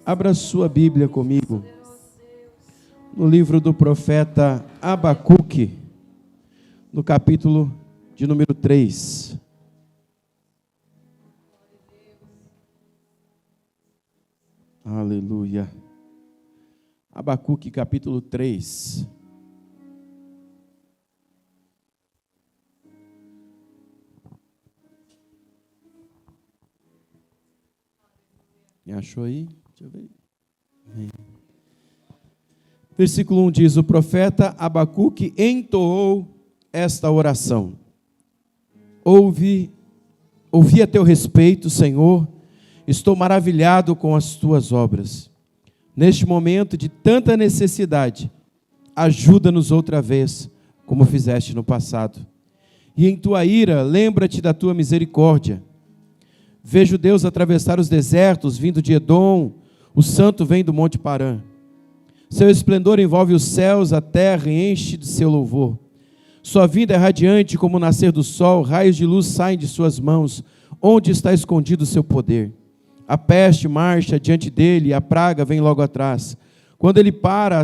Abra sua Bíblia comigo no livro do profeta Abacuque, no capítulo de número 3. Aleluia. Abacuque, capítulo 3. Me achou aí? Deixa eu ver. Amém. Versículo 1 diz: o profeta Abacuque entoou esta oração. Ouvi a teu respeito, Senhor, estou maravilhado com as tuas obras. Neste momento de tanta necessidade, ajuda-nos outra vez, como fizeste no passado. E em tua ira, lembra-te da tua misericórdia. Vejo Deus atravessar os desertos, vindo de Edom, o santo vem do monte Parã. Seu esplendor envolve os céus, a terra e enche de seu louvor. Sua vinda é radiante como o nascer do sol, raios de luz saem de suas mãos. Onde está escondido o seu poder? A peste marcha diante dele, e a praga vem logo atrás. Quando ele para,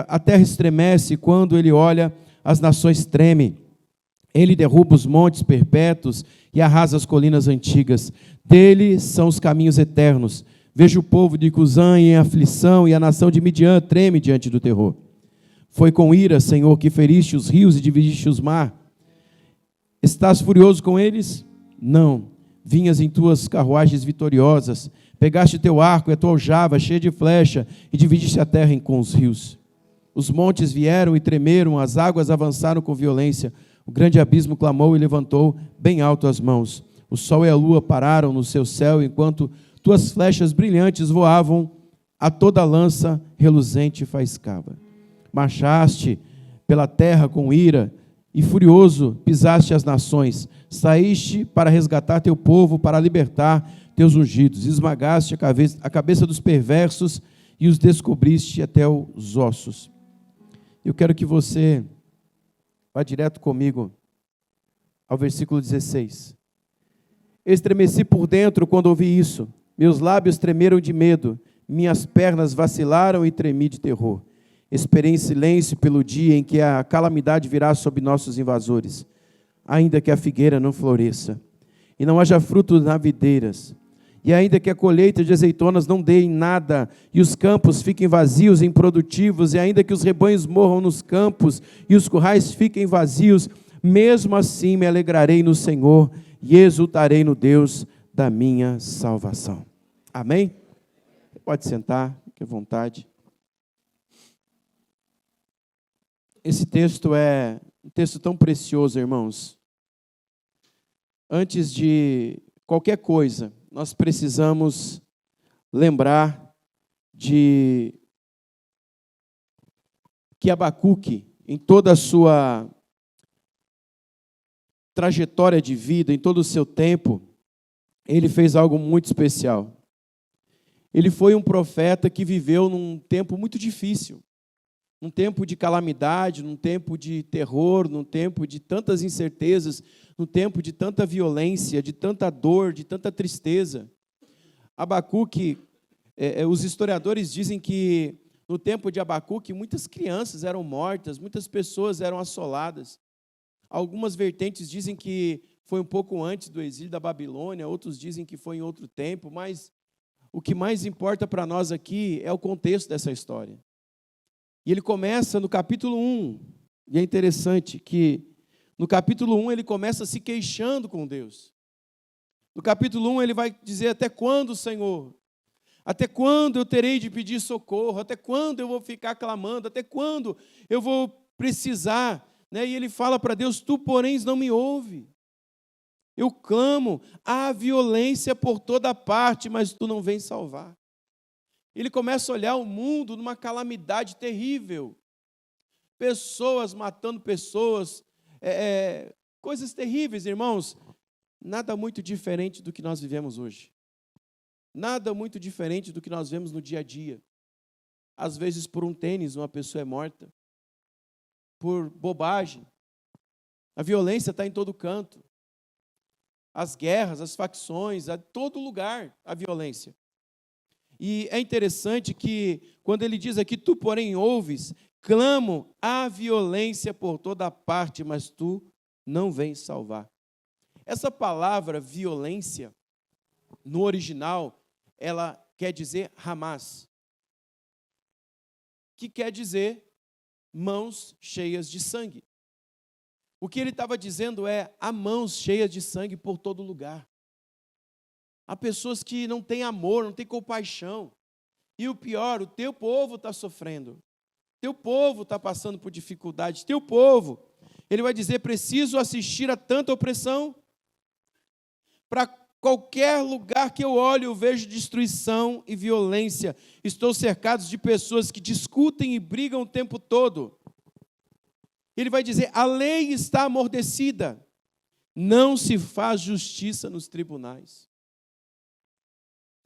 a terra estremece, e quando ele olha, as nações tremem. Ele derruba os montes perpétuos e arrasa as colinas antigas. Dele são os caminhos eternos. Vejo o povo de Cusã em aflição, e a nação de Midian treme diante do terror. Foi com ira, Senhor, que feriste os rios e dividiste os mar. Estás furioso com eles? Não. Vinhas em tuas carruagens vitoriosas. Pegaste teu arco e a tua aljava cheia de flecha, e dividiste a terra com os rios. Os montes vieram e tremeram, as águas avançaram com violência. O grande abismo clamou e levantou bem alto as mãos. O sol e a lua pararam no seu céu, enquanto tuas flechas brilhantes voavam, a toda lança reluzente faiscava. Marchaste pela terra com ira, e furioso pisaste as nações. Saíste para resgatar teu povo, para libertar teus ungidos. Esmagaste a cabeça dos perversos e os descobriste até os ossos. Eu quero que você vá direto comigo ao versículo 16. Estremeci por dentro quando ouvi isso. Meus lábios tremeram de medo. Minhas pernas vacilaram e tremi de terror. Esperei em silêncio pelo dia em que a calamidade virá sobre nossos invasores. Ainda que a figueira não floresça, e não haja frutos nas videiras, e ainda que a colheita de azeitonas não dê em nada, e os campos fiquem vazios e improdutivos, e ainda que os rebanhos morram nos campos, e os currais fiquem vazios, mesmo assim me alegrarei no Senhor, e exultarei no Deus da minha salvação. Amém? Pode sentar, fique à vontade. Esse texto é um texto tão precioso, irmãos. Antes de qualquer coisa, nós precisamos lembrar de que Abacuque, em toda a sua trajetória de vida, em todo o seu tempo, ele fez algo muito especial. Ele foi um profeta que viveu num tempo muito difícil, num tempo de calamidade, num tempo de terror, num tempo de tantas incertezas, num tempo de tanta violência, de tanta dor, de tanta tristeza. Abacuque, os historiadores dizem que no tempo de Abacuque muitas crianças eram mortas, muitas pessoas eram assoladas. Algumas vertentes dizem que foi um pouco antes do exílio da Babilônia, outros dizem que foi em outro tempo, mas o que mais importa para nós aqui é o contexto dessa história. E ele começa no capítulo 1, e é interessante que no capítulo 1 ele começa se queixando com Deus. No capítulo 1 ele vai dizer: até quando, Senhor? Até quando eu terei de pedir socorro? Até quando eu vou ficar clamando? Até quando eu vou precisar? E ele fala para Deus: tu, porém, não me ouve. Eu clamo, há violência por toda parte, mas tu não vens salvar. Ele começa a olhar o mundo numa calamidade terrível. Pessoas matando pessoas, coisas terríveis, irmãos. Nada muito diferente do que nós vivemos hoje. Nada muito diferente do que nós vemos no dia a dia. Às vezes, por um tênis, uma pessoa é morta. Por bobagem. A violência está em todo canto. As guerras, as facções, a todo lugar a violência. E é interessante que, quando ele diz aqui, tu, porém, ouves, clamo a violência por toda parte, mas tu não vens salvar. Essa palavra violência, no original, ela quer dizer Hamas, que quer dizer mãos cheias de sangue. O que ele estava dizendo é, há mãos cheias de sangue por todo lugar. Há pessoas que não têm amor, não têm compaixão. E o pior, o teu povo está sofrendo. Teu povo está passando por dificuldades. Teu povo, ele vai dizer, preciso assistir a tanta opressão. Para qualquer lugar que eu olho, eu vejo destruição e violência. Estou cercado de pessoas que discutem e brigam o tempo todo. Ele vai dizer, a lei está amortecida. Não se faz justiça nos tribunais.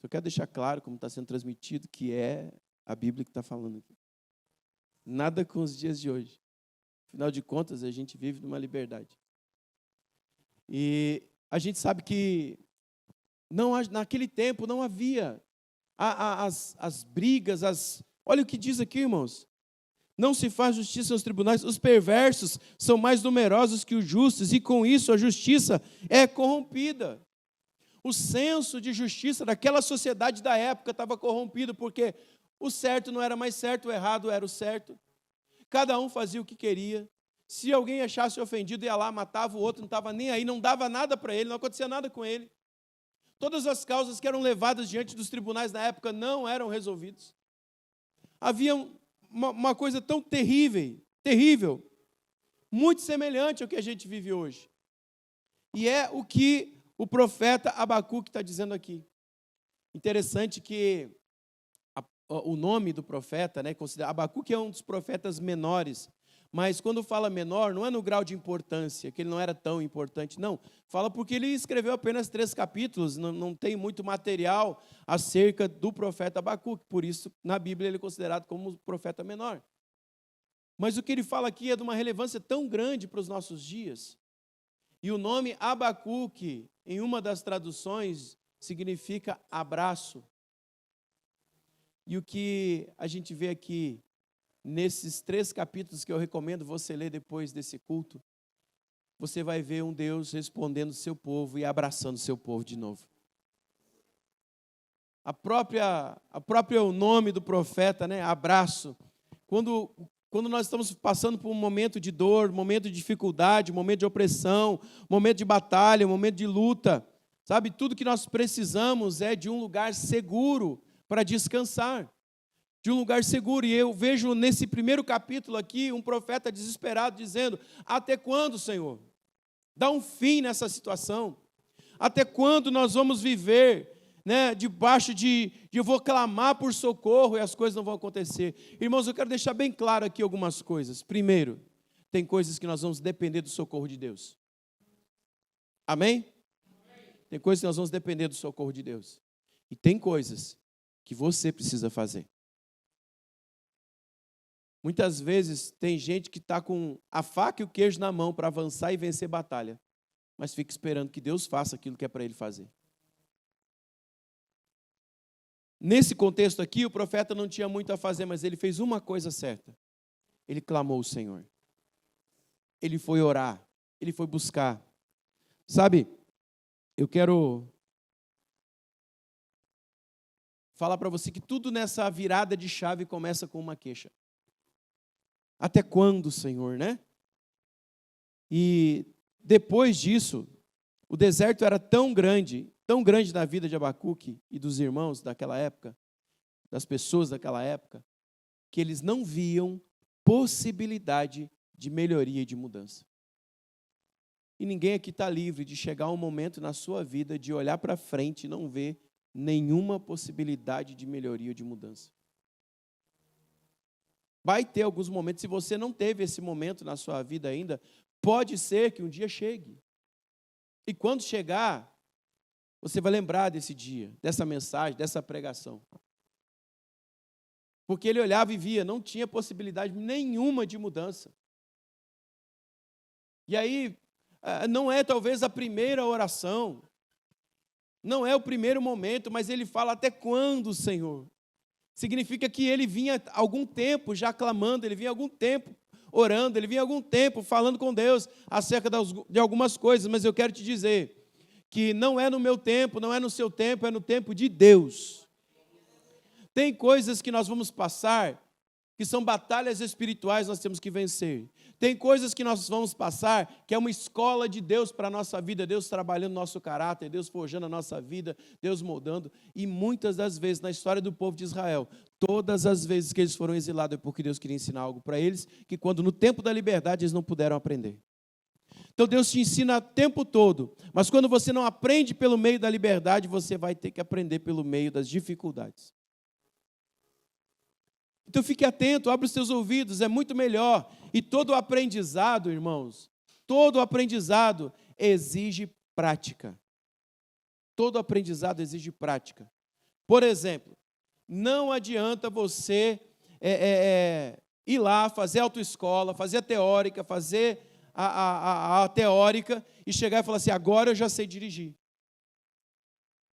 Eu quero deixar claro, como está sendo transmitido, que é a Bíblia que está falando aqui. Nada com os dias de hoje. Afinal de contas, a gente vive numa liberdade. E a gente sabe que naquele tempo não havia as brigas, olha o que diz aqui, irmãos. Não se faz justiça nos tribunais, os perversos são mais numerosos que os justos, e com isso a justiça é corrompida. O senso de justiça daquela sociedade da época estava corrompido, porque o certo não era mais certo, o errado era o certo. Cada um fazia o que queria. Se alguém achasse ofendido, ia lá, matava o outro, não estava nem aí, não dava nada para ele, não acontecia nada com ele. Todas as causas que eram levadas diante dos tribunais na época não eram resolvidas. Havia uma coisa tão terrível, muito semelhante ao que a gente vive hoje. E é o que o profeta Abacuque está dizendo aqui. Interessante que o nome do profeta, né, Abacuque é um dos profetas menores, mas quando fala menor, não é no grau de importância, que ele não era tão importante, não. Fala porque ele escreveu apenas 3 capítulos, não tem muito material acerca do profeta Abacuque, por isso, na Bíblia, ele é considerado como profeta menor. Mas o que ele fala aqui é de uma relevância tão grande para os nossos dias. E o nome Abacuque, em uma das traduções, significa abraço. E o que a gente vê aqui, nesses 3 capítulos que eu recomendo você ler depois desse culto, você vai ver um Deus respondendo o seu povo e abraçando o seu povo de novo. A própria o nome do profeta, né, abraço. Quando nós estamos passando por um momento de dor, momento de dificuldade, momento de opressão, momento de batalha, momento de luta, sabe? Tudo que nós precisamos é de um lugar seguro para descansar. De um lugar seguro. E eu vejo nesse primeiro capítulo aqui um profeta desesperado dizendo, até quando, Senhor? Dá um fim nessa situação. Até quando nós vamos viver, né, debaixo de eu vou clamar por socorro e as coisas não vão acontecer? Irmãos, eu quero deixar bem claro aqui algumas coisas. Primeiro, tem coisas que nós vamos depender do socorro de Deus. Amém? Tem coisas que nós vamos depender do socorro de Deus. E tem coisas que você precisa fazer. Muitas vezes tem gente que está com a faca e o queijo na mão para avançar e vencer batalha, mas fica esperando que Deus faça aquilo que é para ele fazer. Nesse contexto aqui, o profeta não tinha muito a fazer, mas ele fez uma coisa certa. Ele clamou ao Senhor. Ele foi orar. Ele foi buscar. Sabe, eu quero falar para você que tudo nessa virada de chave começa com uma queixa. Até quando, Senhor, né? E depois disso, o deserto era tão grande na vida de Abacuque e dos irmãos daquela época, das pessoas daquela época, que eles não viam possibilidade de melhoria e de mudança. E ninguém aqui está livre de chegar um momento na sua vida de olhar para frente e não ver nenhuma possibilidade de melhoria ou de mudança. Vai ter alguns momentos, se você não teve esse momento na sua vida ainda, pode ser que um dia chegue. E quando chegar, você vai lembrar desse dia, dessa mensagem, dessa pregação. Porque ele olhava e via, não tinha possibilidade nenhuma de mudança. E aí, não é talvez a primeira oração, Não é o primeiro momento, mas ele fala até quando, Senhor? Significa que ele vinha há algum tempo já clamando, ele vinha há algum tempo orando, ele vinha há algum tempo falando com Deus acerca de algumas coisas, mas eu quero te dizer que não é no meu tempo, não é no seu tempo, é no tempo de Deus. Tem coisas que nós vamos passar, que são batalhas espirituais, nós temos que vencer. Tem coisas que nós vamos passar, que é uma escola de Deus para a nossa vida, Deus trabalhando o nosso caráter, Deus forjando a nossa vida, Deus moldando. E muitas das vezes, na história do povo de Israel, todas as vezes que eles foram exilados, é porque Deus queria ensinar algo para eles, que quando no tempo da liberdade eles não puderam aprender. Então Deus te ensina o tempo todo, mas quando você não aprende pelo meio da liberdade, você vai ter que aprender pelo meio das dificuldades. Então fique atento, abre os seus ouvidos, é muito melhor. E todo aprendizado, irmãos, todo aprendizado exige prática. Todo aprendizado exige prática. Por exemplo, não adianta você ir lá, fazer autoescola, fazer a teórica, fazer a teórica e chegar e falar assim, agora eu já sei dirigir.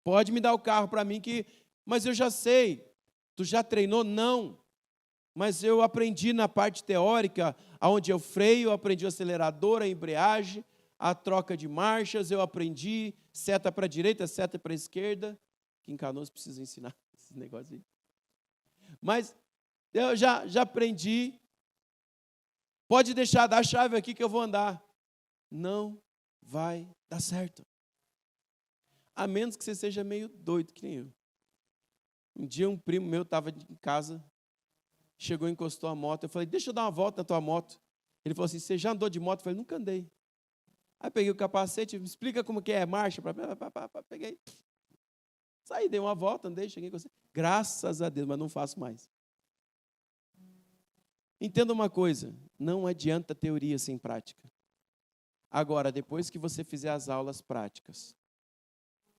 Pode me dar o carro para mim, mas eu já sei. Tu já treinou? Não. Mas eu aprendi na parte teórica, onde eu freio, eu aprendi o acelerador, a embreagem, a troca de marchas, eu aprendi seta para a direita, seta para a esquerda, que em Canoas precisa ensinar esse negócio aí. Mas eu já aprendi, pode deixar, dá a chave aqui que eu vou andar. Não vai dar certo. A menos que você seja meio doido, que nem eu. Um dia um primo meu estava em casa, chegou e encostou a moto. Eu falei, deixa eu dar uma volta na tua moto. Ele falou assim, você já andou de moto? Eu falei, nunca andei. Aí peguei o capacete, me explica como que é marcha. Peguei. Saí, dei uma volta, andei, cheguei com você. Graças a Deus, mas não faço mais. Entenda uma coisa, não adianta teoria sem prática. Agora, depois que você fizer as aulas práticas,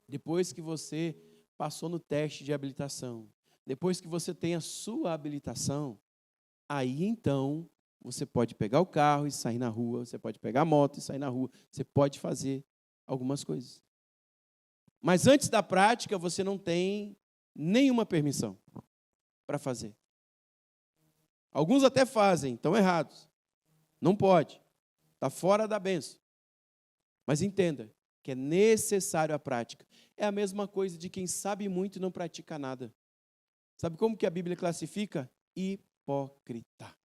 depois que você passou no teste de habilitação, depois que você tem a sua habilitação, aí então você pode pegar o carro e sair na rua, você pode pegar a moto e sair na rua, você pode fazer algumas coisas. Mas antes da prática, você não tem nenhuma permissão para fazer. Alguns até fazem, estão errados. Não pode, está fora da bênção. Mas entenda que é necessário a prática. É a mesma coisa de quem sabe muito e não pratica nada. Sabe como que a Bíblia classifica? Hipócrita.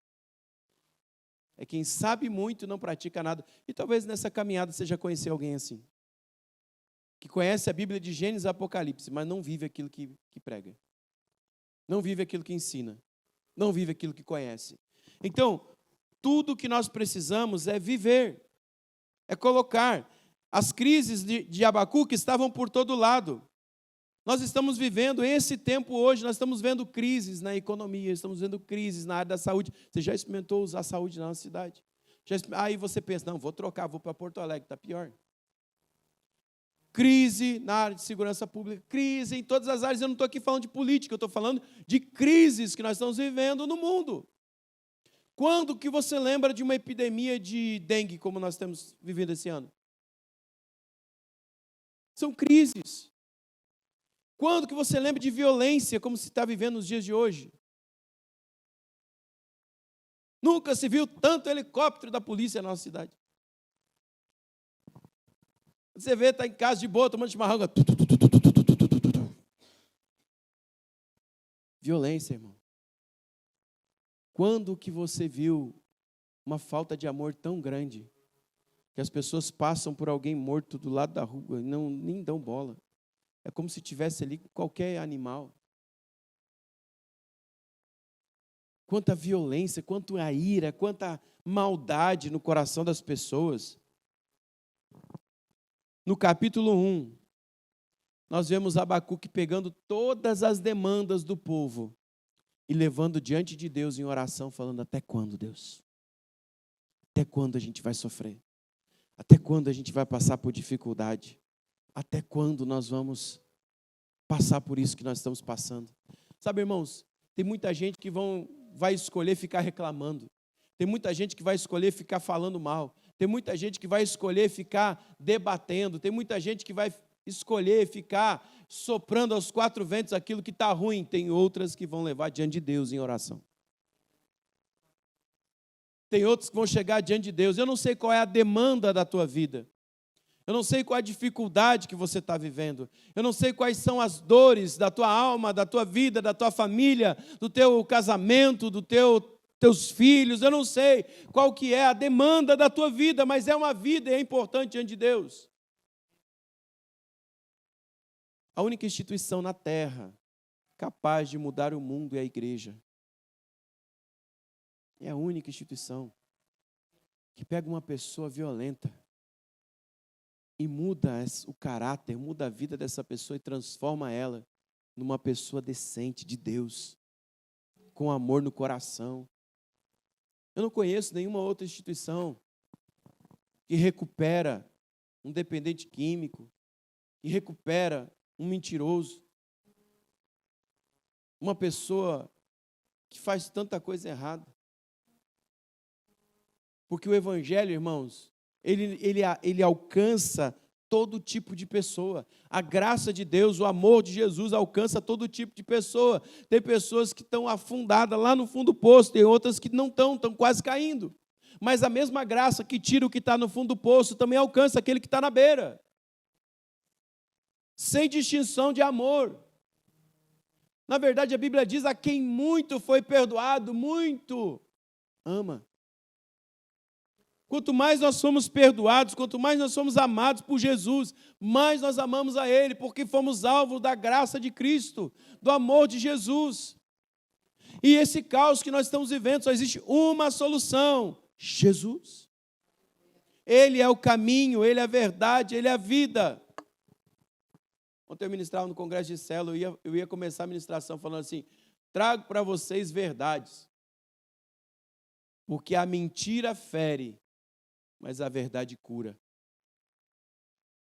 É quem sabe muito e não pratica nada. E talvez nessa caminhada você já conheceu alguém assim. Que conhece a Bíblia de Gênesis e Apocalipse, mas não vive aquilo que prega. Não vive aquilo que ensina. Não vive aquilo que conhece. Então, tudo que nós precisamos é viver. É colocar. As crises de Abacuque estavam por todo lado. Nós estamos vivendo esse tempo hoje, nós estamos vendo crises na economia, estamos vendo crises na área da saúde. Você já experimentou usar a saúde na nossa cidade? Aí você pensa, não, vou trocar, vou para Porto Alegre, está pior. Crise na área de segurança pública, crise em todas as áreas. Eu não estou aqui falando de política, eu estou falando de crises que nós estamos vivendo no mundo. Quando que você lembra de uma epidemia de dengue, como nós estamos vivendo esse ano? São crises. Quando que você lembra de violência, como se está vivendo nos dias de hoje? Nunca se viu tanto helicóptero da polícia na nossa cidade. Você vê, está em casa de boa, tomando chimarrão. Violência, irmão. Quando que você viu uma falta de amor tão grande que as pessoas passam por alguém morto do lado da rua e nem dão bola? É como se tivesse ali qualquer animal. Quanta violência, quanta ira, quanta maldade no coração das pessoas. No capítulo 1, nós vemos Abacuque pegando todas as demandas do povo e levando diante de Deus em oração, falando, até quando, Deus? Até quando a gente vai sofrer? Até quando a gente vai passar por dificuldade? Até quando nós vamos passar por isso que nós estamos passando? Sabe, irmãos, tem muita gente que vai escolher ficar reclamando. Tem muita gente que vai escolher ficar falando mal. Tem muita gente que vai escolher ficar debatendo. Tem muita gente que vai escolher ficar soprando aos quatro ventos aquilo que está ruim. Tem outras que vão levar diante de Deus em oração. Tem outros que vão chegar diante de Deus. Eu não sei qual é a demanda da tua vida. Eu não sei qual é a dificuldade que você está vivendo. Eu não sei quais são as dores da tua alma, da tua vida, da tua família, do teu casamento, teus filhos. Eu não sei qual que é a demanda da tua vida, mas é uma vida e é importante diante de Deus. A única instituição na terra capaz de mudar o mundo é a igreja. É a única instituição que pega uma pessoa violenta e muda o caráter, muda a vida dessa pessoa e transforma ela numa pessoa decente de Deus, com amor no coração. Eu não conheço nenhuma outra instituição que recupera um dependente químico, que recupera um mentiroso, uma pessoa que faz tanta coisa errada. Porque o Evangelho, irmãos, ele alcança todo tipo de pessoa. A graça de Deus, o amor de Jesus alcança todo tipo de pessoa. Tem pessoas que estão afundadas lá no fundo do poço, tem outras que não estão quase caindo. Mas a mesma graça que tira o que está no fundo do poço também alcança aquele que está na beira. Sem distinção de amor. Na verdade, a Bíblia diz: a quem muito foi perdoado, muito ama. Quanto mais nós somos perdoados, quanto mais nós somos amados por Jesus, mais nós amamos a Ele, porque fomos alvo da graça de Cristo, do amor de Jesus. E esse caos que nós estamos vivendo, só existe uma solução: Jesus. Ele é o caminho, Ele é a verdade, Ele é a vida. Ontem eu ministrava no congresso de célula, eu ia começar a ministração falando assim: trago para vocês verdades, porque a mentira fere, mas a verdade cura.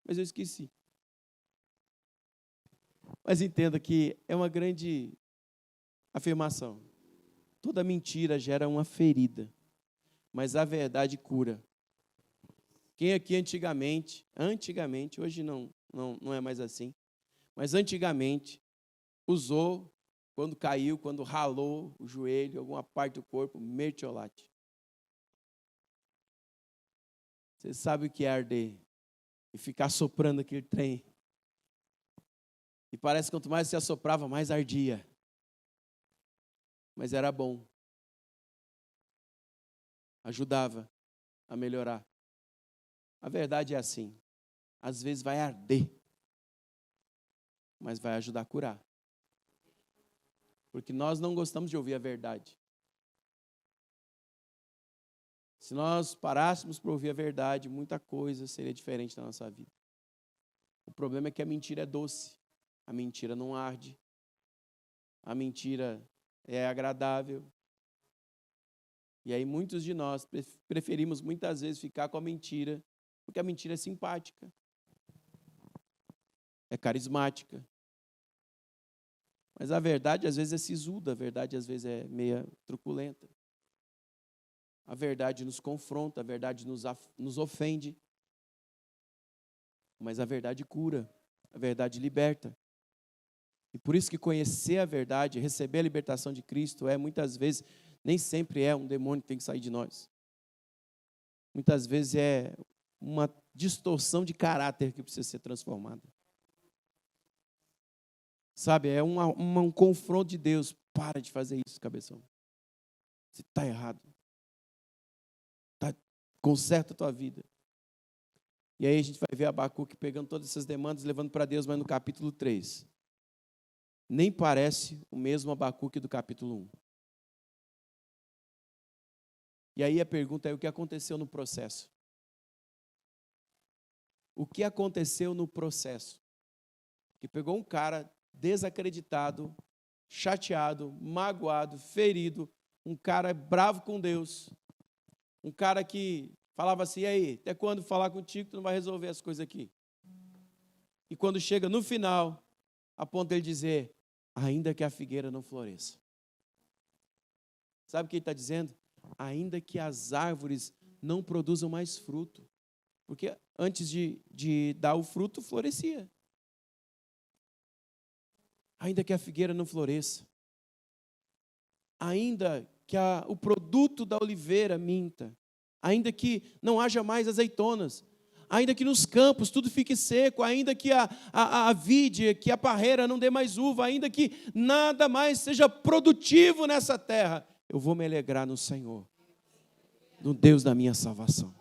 Mas eu esqueci. Mas entenda que é uma grande afirmação. Toda mentira gera uma ferida, mas a verdade cura. Quem aqui antigamente, hoje não é mais assim, mas antigamente usou, quando caiu, quando ralou o joelho, alguma parte do corpo, mertiolate. Você sabe o que é arder e ficar soprando aquele trem. E parece que quanto mais você assoprava, mais ardia. Mas era bom. Ajudava a melhorar. A verdade é assim. Às vezes vai arder, mas vai ajudar a curar. Porque nós não gostamos de ouvir a verdade. Se nós parássemos para ouvir a verdade, muita coisa seria diferente na nossa vida. O problema é que a mentira é doce. A mentira não arde. A mentira é agradável. E aí muitos de nós preferimos muitas vezes ficar com a mentira, porque a mentira é simpática, é carismática. Mas a verdade às vezes é sisuda, a verdade às vezes é meia truculenta. A verdade nos confronta, a verdade nos ofende. Mas a verdade cura, a verdade liberta. E por isso que conhecer a verdade, receber a libertação de Cristo muitas vezes, nem sempre é um demônio que tem que sair de nós. Muitas vezes é uma distorção de caráter que precisa ser transformada. Sabe, é um confronto de Deus. Para de fazer isso, cabeção. Você está errado. Conserta a tua vida. E aí a gente vai ver Abacuque pegando todas essas demandas, levando para Deus, mas no capítulo 3. Nem parece o mesmo Abacuque do capítulo 1. E aí a pergunta é: o que aconteceu no processo? O que aconteceu no processo? Que pegou um cara desacreditado, chateado, magoado, ferido, um cara bravo com Deus, um cara que falava assim: e aí, até quando falar contigo, tu não vai resolver as coisas aqui? E quando chega no final, a ponto de ele dizer: ainda que a figueira não floresça. Sabe o que ele está dizendo? Ainda que as árvores não produzam mais fruto. Porque antes de dar o fruto, florescia. ainda que a figueira não floresça, ainda que o produto da oliveira minta, ainda que não haja mais azeitonas, ainda que nos campos tudo fique seco, ainda que a vide, que a parreira não dê mais uva, ainda que nada mais seja produtivo nessa terra, eu vou me alegrar no Senhor, no Deus da minha salvação.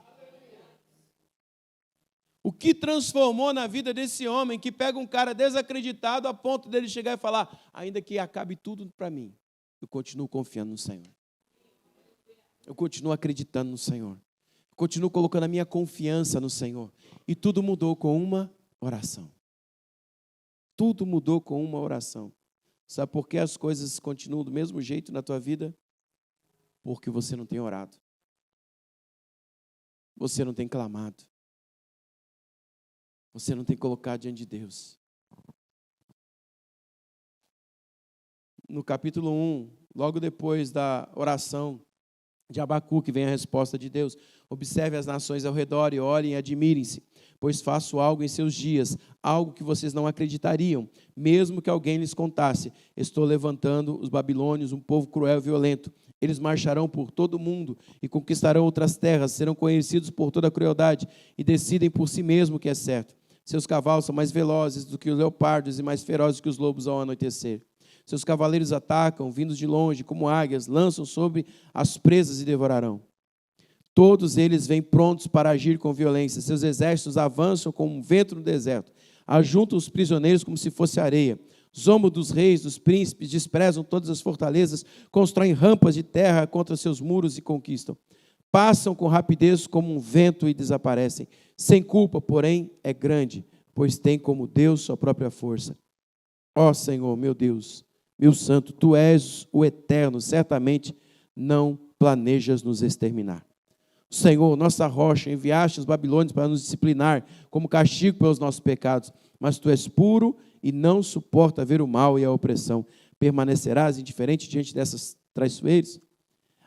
O que transformou na vida desse homem que pega um cara desacreditado a ponto dele chegar e falar, ainda que acabe tudo para mim, eu continuo confiando no Senhor. Eu continuo acreditando no Senhor. Eu continuo colocando a minha confiança no Senhor. E tudo mudou com uma oração. Tudo mudou com uma oração. Sabe por que as coisas continuam do mesmo jeito na tua vida? Porque você não tem orado. Você não tem clamado. Você não tem colocado diante de Deus. No capítulo 1, logo depois da oração de Abacuque, vem a resposta de Deus. Observe as nações ao redor e olhem e admirem-se, pois faço algo em seus dias, algo que vocês não acreditariam, mesmo que alguém lhes contasse. Estou levantando os babilônios, um povo cruel e violento. Eles marcharão por todo o mundo e conquistarão outras terras, serão conhecidos por toda a crueldade e decidem por si mesmo o que é certo. Seus cavalos são mais velozes do que os leopardos e mais ferozes que os lobos ao anoitecer. Seus cavaleiros atacam, vindos de longe, como águias, lançam sobre as presas e devorarão. Todos eles vêm prontos para agir com violência. Seus exércitos avançam como um vento no deserto. Ajuntam os prisioneiros como se fosse areia. Zombam dos reis, dos príncipes, desprezam todas as fortalezas, constroem rampas de terra contra seus muros e conquistam. Passam com rapidez como um vento e desaparecem. Sem culpa, porém, é grande, pois tem como Deus sua própria força. Ó Senhor, meu Deus, meu santo, Tu és o eterno, certamente não planejas nos exterminar. Senhor, nossa rocha, enviaste os babilônios para nos disciplinar como castigo pelos nossos pecados, mas Tu és puro e não suporta ver o mal e a opressão. Permanecerás indiferente diante dessas traiçoeiras?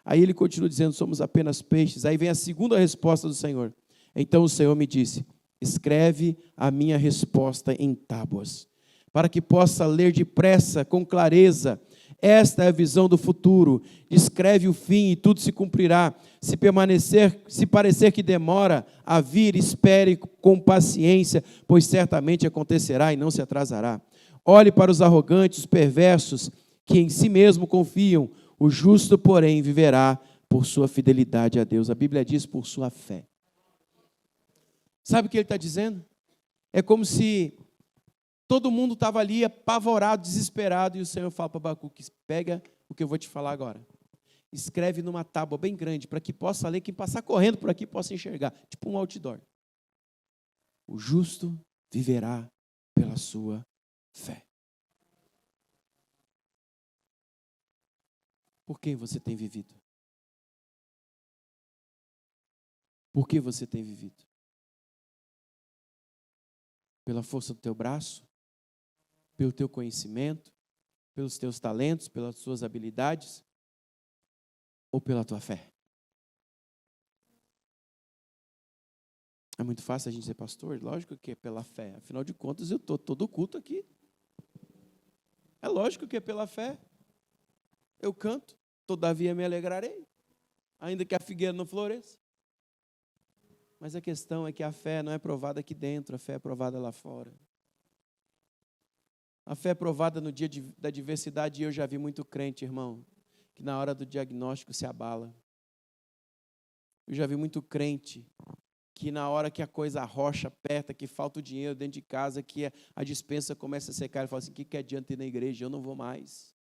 Aí ele continua dizendo, somos apenas peixes. Aí vem a segunda resposta do Senhor. Então o Senhor me disse, escreve a minha resposta em tábuas, para que possa ler depressa, com clareza. Esta é a visão do futuro. Escreve o fim e tudo se cumprirá. Se parecer que demora a vir, espere com paciência, pois certamente acontecerá e não se atrasará. Olhe para os arrogantes, os perversos, que em si mesmo confiam. O justo, porém, viverá por sua fidelidade a Deus. A Bíblia diz por sua fé. Sabe o que ele está dizendo? É como se todo mundo estava ali apavorado, desesperado, e o Senhor fala para Abacuque, pega o que eu vou te falar agora. Escreve numa tábua bem grande, para que possa ler, quem passar correndo por aqui possa enxergar, tipo um outdoor. O justo viverá pela sua fé. Por quem você tem vivido? Por que você tem vivido? Pela força do teu braço? Pelo teu conhecimento? Pelos teus talentos? Pelas tuas habilidades? Ou pela tua fé? É muito fácil a gente ser pastor? Lógico que é pela fé. Afinal de contas, eu estou todo culto aqui. É lógico que é pela fé. Eu canto, todavia me alegrarei, ainda que a figueira não floresça. Mas a questão é que a fé não é provada aqui dentro, a fé é provada lá fora. A fé é provada no dia da adversidade, e eu já vi muito crente, irmão, que na hora do diagnóstico se abala. Eu já vi muito crente que na hora que a coisa arrocha, aperta, que falta o dinheiro dentro de casa, que a despensa começa a secar, ele fala assim, o que adianta ir na igreja? Eu não vou mais.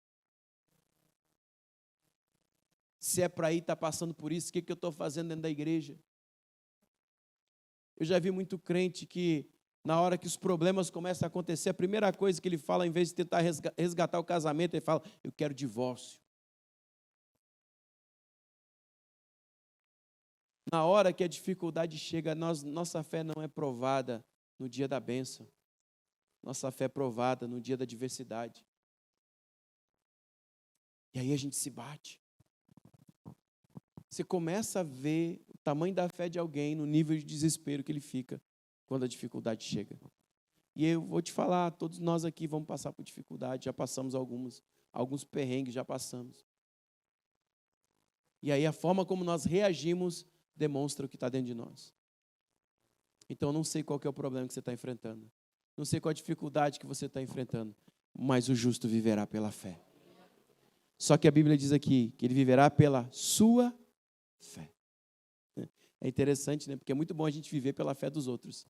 Se é para ir, está passando por isso, o que eu estou fazendo dentro da igreja? Eu já vi muito crente que, na hora que os problemas começam a acontecer, a primeira coisa que ele fala, em vez de tentar resgatar o casamento, ele fala, eu quero divórcio. Na hora que a dificuldade chega, nossa fé não é provada no dia da bênção. Nossa fé é provada no dia da adversidade. E aí a gente se bate. Você começa a ver o tamanho da fé de alguém no nível de desespero que ele fica quando a dificuldade chega. E eu vou te falar, todos nós aqui vamos passar por dificuldade, já passamos alguns perrengues, já passamos. E aí a forma como nós reagimos demonstra o que está dentro de nós. Então eu não sei qual que é o problema que você está enfrentando. Não sei qual a dificuldade que você está enfrentando. Mas o justo viverá pela fé. Só que a Bíblia diz aqui que ele viverá pela sua fé. É interessante, né? Porque é muito bom a gente viver pela fé dos outros.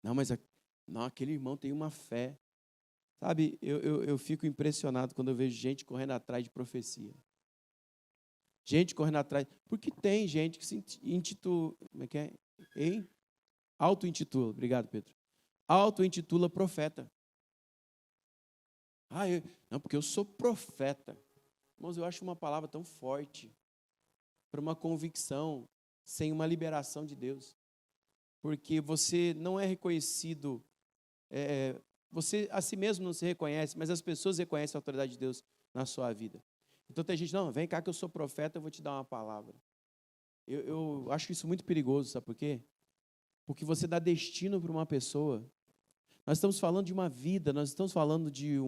Não, mas aquele irmão tem uma fé. Sabe, eu fico impressionado quando eu vejo gente correndo atrás de profecia. Gente correndo atrás. Porque tem gente que se intitula. Como é que é? Hein? Auto-intitula. Obrigado, Pedro. Auto-intitula profeta. Não, porque eu sou profeta. Irmãos, eu acho uma palavra tão forte para uma convicção sem uma liberação de Deus. Porque você não é reconhecido, você a si mesmo não se reconhece, mas as pessoas reconhecem a autoridade de Deus na sua vida. Então tem gente, não, vem cá que eu sou profeta, eu vou te dar uma palavra. Eu acho isso muito perigoso, sabe por quê? Porque você dá destino para uma pessoa. Nós estamos falando de uma vida, nós estamos falando de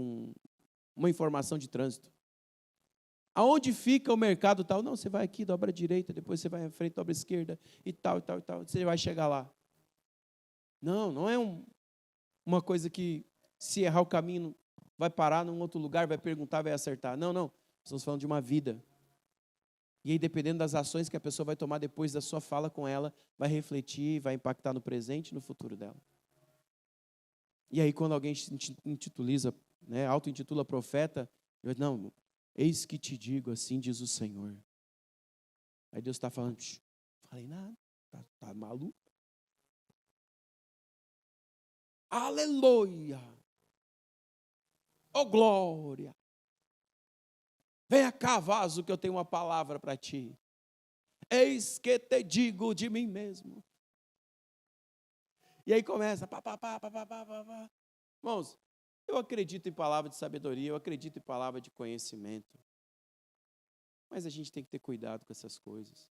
uma informação de trânsito. Aonde fica o mercado tal? Não, você vai aqui, dobra a direita, depois você vai à frente, dobra a esquerda, e tal, e tal, e tal. Você vai chegar lá. Não é uma coisa que, se errar o caminho, vai parar num outro lugar, vai perguntar, vai acertar. Não. Estamos falando de uma vida. E aí, dependendo das ações que a pessoa vai tomar depois da sua fala com ela, vai refletir, vai impactar no presente e no futuro dela. E aí, quando alguém se intituliza, né, auto-intitula profeta, eu digo, não, eis que te digo, assim diz o Senhor. Aí Deus está falando, falei nada, tá maluco? Aleluia! Oh, glória! Venha cá, vaso, que eu tenho uma palavra para ti. Eis que te digo de mim mesmo. E aí começa, pá. Irmãos, eu acredito em palavra de sabedoria, eu acredito em palavra de conhecimento. Mas a gente tem que ter cuidado com essas coisas.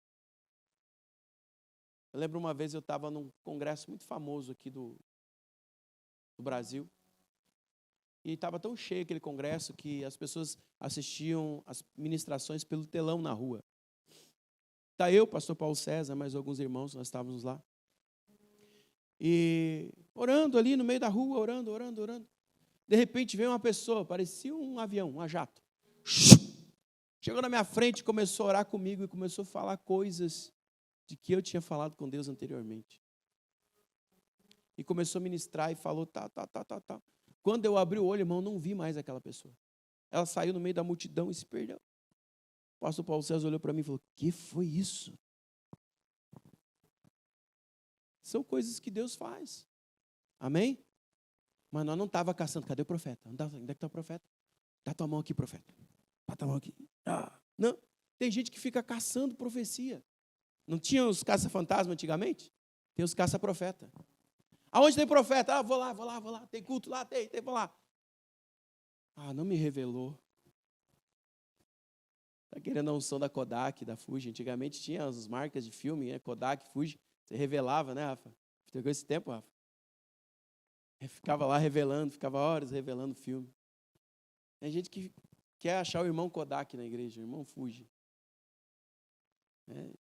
Eu lembro uma vez eu estava num congresso muito famoso aqui do Brasil. E estava tão cheio aquele congresso que as pessoas assistiam as ministrações pelo telão na rua. Está eu, pastor Paulo César, mais alguns irmãos, nós estávamos lá. E orando ali no meio da rua, orando. De repente veio uma pessoa, parecia um avião, um jato. Chegou na minha frente, começou a orar comigo e começou a falar coisas de que eu tinha falado com Deus anteriormente. E começou a ministrar e falou, tá. Quando eu abri o olho, irmão, não vi mais aquela pessoa. Ela saiu no meio da multidão e se perdeu. O pastor Paulo César olhou para mim e falou, que foi isso? São coisas que Deus faz. Amém? Mas nós não estávamos caçando. Cadê o profeta? Onde é que está o profeta? Dá tua mão aqui, profeta. Dá tua mão aqui. Não. Tem gente que fica caçando profecia. Não tinha os caça-fantasma antigamente? Tem os caça-profeta. Aonde tem profeta? Vou lá. Tem culto lá? Tem, vou lá. Não me revelou. Está querendo a unção da Kodak, da Fuji. Antigamente tinha as marcas de filme, né? Kodak, Fuji. Você revelava, né, Rafa? Pegou esse tempo, Rafa? Ficava lá revelando, ficava horas revelando filme. Tem gente que quer achar o irmão Kodak na igreja, o irmão Fuji.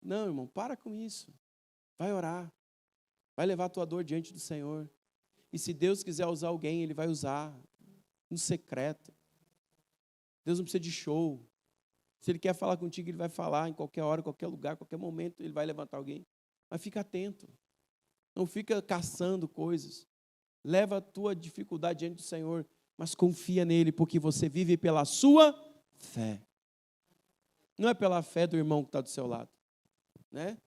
Não, irmão, para com isso. Vai orar. Vai levar a tua dor diante do Senhor. E se Deus quiser usar alguém, Ele vai usar no secreto. Deus não precisa de show. Se Ele quer falar contigo, Ele vai falar em qualquer hora, qualquer lugar, qualquer momento, Ele vai levantar alguém. Mas fica atento. Não fica caçando coisas. Leva a tua dificuldade diante do Senhor, mas confia nele, porque você vive pela sua fé. Não é pela fé do irmão que está do seu lado. Né?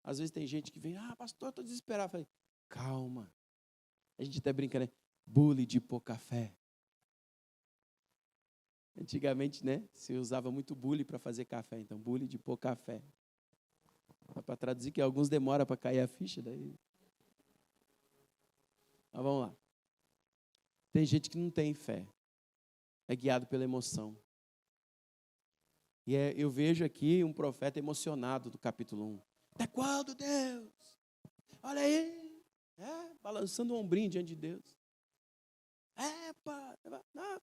Às vezes tem gente que vem, pastor, estou desesperado. Eu falei, calma. A gente até brinca, né? Bule de pouca fé. Antigamente, né? Se usava muito bule para fazer café, então bule de pouca fé. Para traduzir que alguns demoram para cair a ficha, daí. Mas vamos lá. Tem gente que não tem fé. É guiado pela emoção. E eu vejo aqui um profeta emocionado do capítulo 1. Até quando, Deus? Olha aí. Balançando o ombrinho diante de Deus. Pá, nada.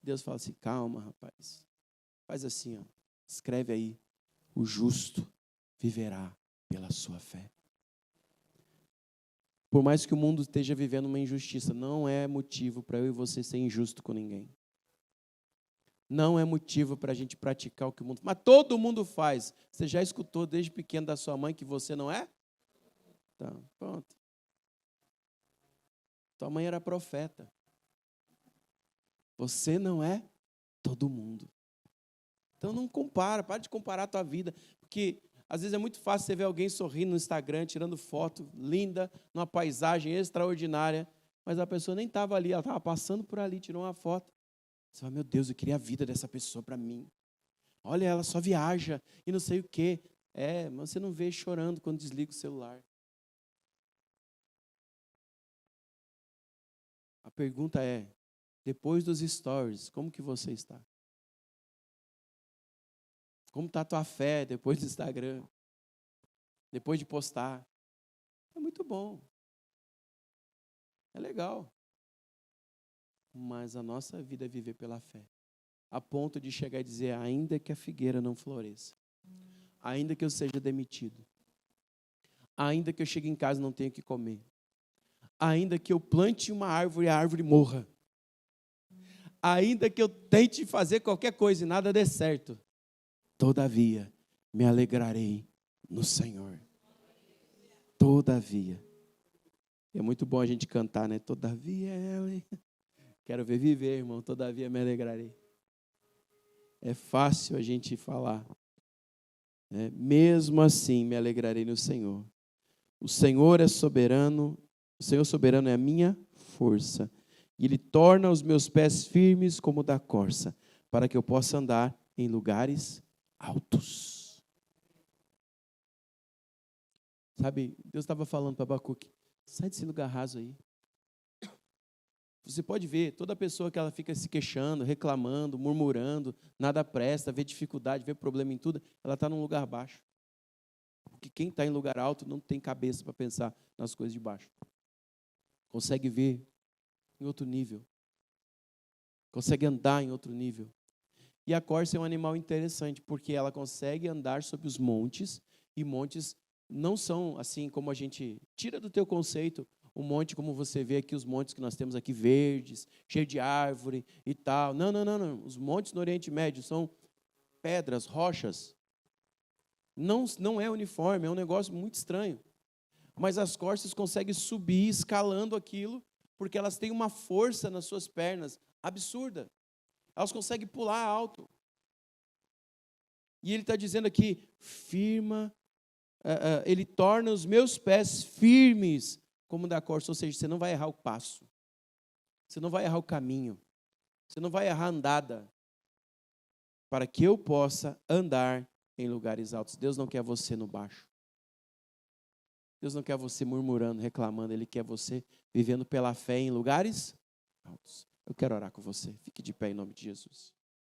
Deus fala assim, calma, rapaz. Faz assim, ó. Escreve aí, o justo viverá pela sua fé. Por mais que o mundo esteja vivendo uma injustiça, não é motivo para eu e você ser injusto com ninguém. Não é motivo para a gente praticar o que o mundo... Mas todo mundo faz. Você já escutou desde pequeno da sua mãe que você não é? Então, pronto. Tua mãe era profeta. Você não é todo mundo. Então não compara, para de comparar a tua vida. Porque às vezes é muito fácil você ver alguém sorrindo no Instagram, tirando foto linda, numa paisagem extraordinária, mas a pessoa nem estava ali, ela estava passando por ali, tirou uma foto. Você fala, meu Deus, eu queria a vida dessa pessoa para mim. Olha, ela só viaja e não sei o quê. Mas você não vê chorando quando desliga o celular. A pergunta é, depois dos stories, como que você está? Como está a tua fé depois do Instagram? Depois de postar? É muito bom. É legal. Mas a nossa vida é viver pela fé. A ponto de chegar e dizer, ainda que a figueira não floresça, ainda que eu seja demitido, ainda que eu chegue em casa e não tenha o que comer, ainda que eu plante uma árvore e a árvore morra, ainda que eu tente fazer qualquer coisa e nada dê certo, todavia me alegrarei no Senhor. Todavia. É muito bom a gente cantar, né? Todavia ela... Quero ver viver, irmão, todavia me alegrarei. É fácil a gente falar. Mesmo assim me alegrarei no Senhor. O Senhor é soberano, o Senhor soberano é a minha força. E Ele torna os meus pés firmes como da corça, para que eu possa andar em lugares altos. Sabe, Deus estava falando para Abacuque, sai desse lugar raso aí. Você pode ver, toda pessoa que ela fica se queixando, reclamando, murmurando, nada presta, vê dificuldade, vê problema em tudo, ela está num lugar baixo. Porque quem está em lugar alto não tem cabeça para pensar nas coisas de baixo. Consegue ver em outro nível. Consegue andar em outro nível. E a corça é um animal interessante, porque ela consegue andar sobre os montes, e montes não são assim como a gente... Tira do teu conceito um monte como você vê aqui, os montes que nós temos aqui verdes, cheio de árvore e tal. Não. Os montes no Oriente Médio são pedras, rochas. Não é uniforme, é um negócio muito estranho. Mas as corças conseguem subir escalando aquilo, porque elas têm uma força nas suas pernas absurda. Elas conseguem pular alto. E ele está dizendo aqui, ele torna os meus pés firmes como da corça, ou seja, você não vai errar o passo, você não vai errar o caminho, você não vai errar a andada, para que eu possa andar em lugares altos. Deus não quer você no baixo. Deus não quer você murmurando, reclamando, Ele quer você vivendo pela fé em lugares altos. Eu quero orar com você. Fique de pé em nome de Jesus.